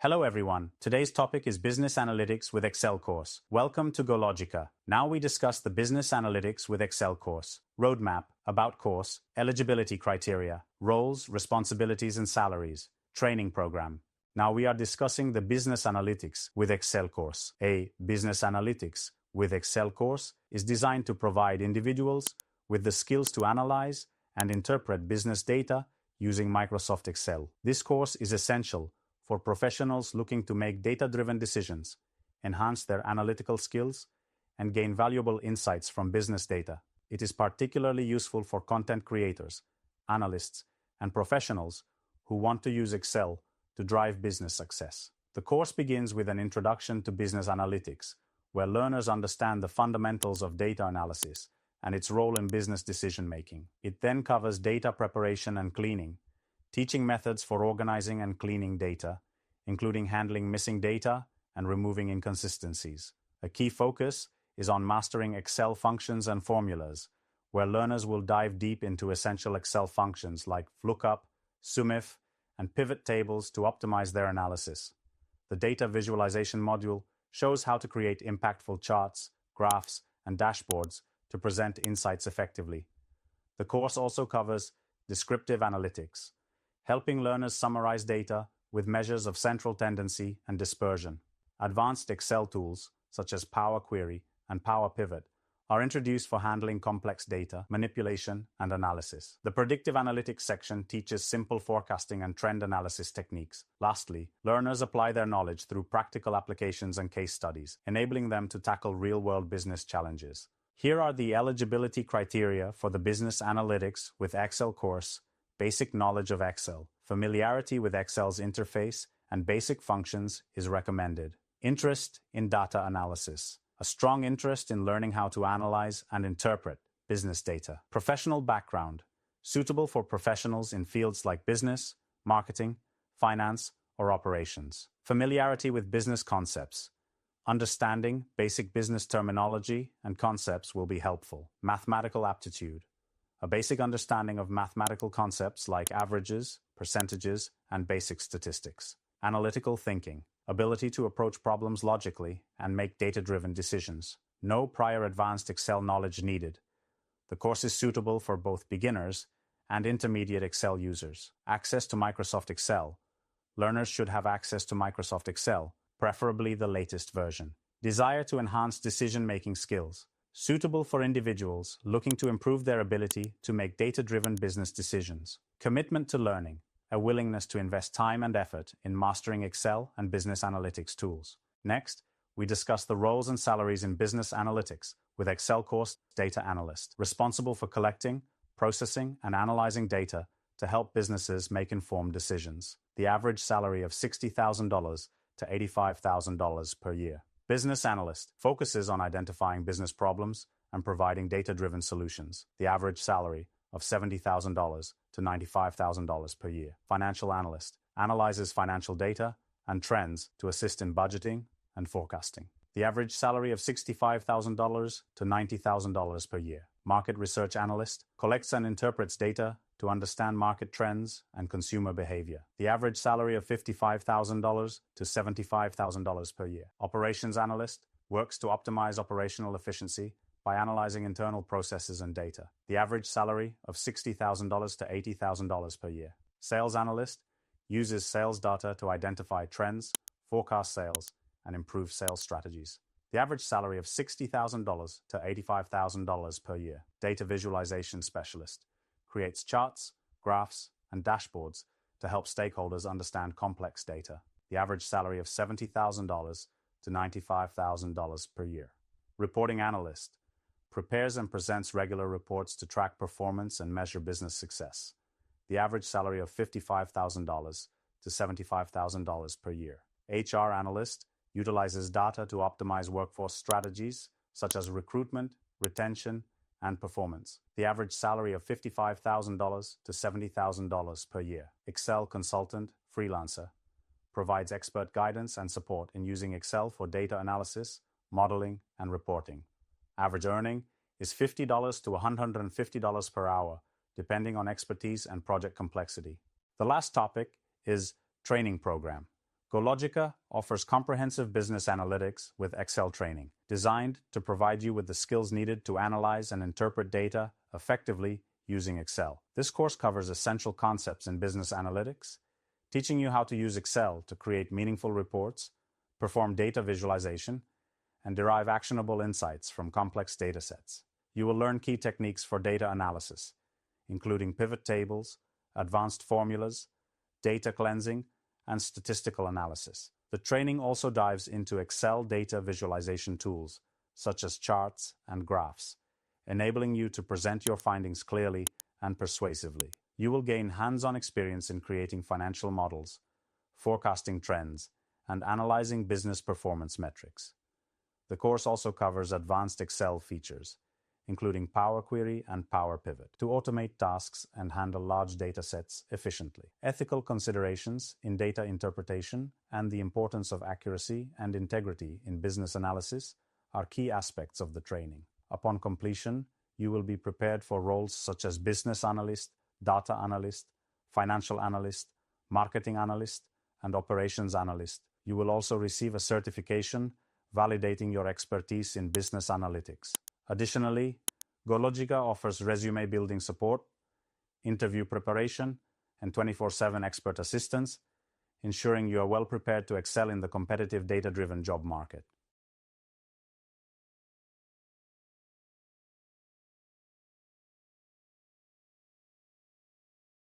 Hello everyone, today's topic is Business Analytics with Excel course. Welcome to GoLogica. Now we discuss the Business Analytics with Excel course. Roadmap, about course, eligibility criteria, roles, responsibilities and salaries, training program. Now we are discussing the Business Analytics with Excel course. A Business Analytics with Excel course is designed to provide individuals with the skills to analyze and interpret business data using Microsoft Excel. This course is essential for professionals looking to make data-driven decisions, enhance their analytical skills, and gain valuable insights from business data. It is particularly useful for content creators, analysts, and professionals who want to use Excel to drive business success. The course begins with an introduction to business analytics, where learners understand the fundamentals of data analysis and its role in business decision-making. It then covers data preparation and cleaning, teaching methods for organizing and cleaning data, including handling missing data and removing inconsistencies. A key focus is on mastering Excel functions and formulas, where learners will dive deep into essential Excel functions like VLOOKUP, SUMIF, and pivot tables to optimize their analysis. The data visualization module shows how to create impactful charts, graphs, and dashboards to present insights effectively. The course also covers descriptive analytics, helping learners summarize data with measures of central tendency and dispersion. Advanced Excel tools, such as Power Query and Power Pivot, are introduced for handling complex data, manipulation, and analysis. The Predictive Analytics section teaches simple forecasting and trend analysis techniques. Lastly, learners apply their knowledge through practical applications and case studies, enabling them to tackle real-world business challenges. Here are the eligibility criteria for the Business Analytics with Excel course. Basic knowledge of Excel. Familiarity with Excel's interface and basic functions is recommended. Interest in data analysis. A strong interest in learning how to analyze and interpret business data. Professional background. Suitable for professionals in fields like business, marketing, finance, or operations. Familiarity with business concepts. Understanding basic business terminology and concepts will be helpful. Mathematical aptitude. A basic understanding of mathematical concepts like averages, percentages, and basic statistics. Analytical thinking. Ability to approach problems logically and make data-driven decisions. No prior advanced Excel knowledge needed. The course is suitable for both beginners and intermediate Excel users. Access to Microsoft Excel. Learners should have access to Microsoft Excel, preferably the latest version. Desire to enhance decision-making skills. Suitable for individuals looking to improve their ability to make data-driven business decisions. Commitment to learning, a willingness to invest time and effort in mastering Excel and business analytics tools. Next, we discuss the roles and salaries in business analytics with Excel course data analyst, responsible for collecting, processing, and analyzing data to help businesses make informed decisions. The average salary of $60,000 to $85,000 per year. Business analyst focuses on identifying business problems and providing data-driven solutions. The average salary of $70,000 to $95,000 per year. Financial analyst analyzes financial data and trends to assist in budgeting and forecasting. The average salary of $65,000 to $90,000 per year. Market research analyst collects and interprets data to understand market trends and consumer behavior. The average salary of $55,000 to $75,000 per year. Operations analyst works to optimize operational efficiency by analyzing internal processes and data. The average salary of $60,000 to $80,000 per year. Sales analyst uses sales data to identify trends, forecast sales, and improve sales strategies. The average salary of $60,000 to $85,000 per year. Data visualization specialist creates charts, graphs, and dashboards to help stakeholders understand complex data. The average salary of $70,000 to $95,000 per year. Reporting analyst prepares and presents regular reports to track performance and measure business success. The average salary of $55,000 to $75,000 per year. HR analyst utilizes data to optimize workforce strategies such as recruitment, retention, and performance. The average salary of $55,000 to $70,000 per year. Excel consultant, freelancer, provides expert guidance and support in using Excel for data analysis, modeling, and reporting. Average earning is $50 to $150 per hour, depending on expertise and project complexity. The last topic is training program. GoLogica offers comprehensive business analytics with Excel training, designed to provide you with the skills needed to analyze and interpret data effectively using Excel. This course covers essential concepts in business analytics, teaching you how to use Excel to create meaningful reports, perform data visualization, and derive actionable insights from complex data sets. You will learn key techniques for data analysis, including pivot tables, advanced formulas, data cleansing, and statistical analysis. The training also dives into Excel data visualization tools, such as charts and graphs, enabling you to present your findings clearly and persuasively. You will gain hands-on experience in creating financial models, forecasting trends, and analyzing business performance metrics. The course also covers advanced Excel features, including Power Query and Power Pivot, to automate tasks and handle large data sets efficiently. Ethical considerations in data interpretation and the importance of accuracy and integrity in business analysis are key aspects of the training. Upon completion, you will be prepared for roles such as business analyst, data analyst, financial analyst, marketing analyst, and operations analyst. You will also receive a certification validating your expertise in business analytics. Additionally, GoLogica offers resume building support, interview preparation, and 24/7 expert assistance, ensuring you are well prepared to excel in the competitive data-driven job market.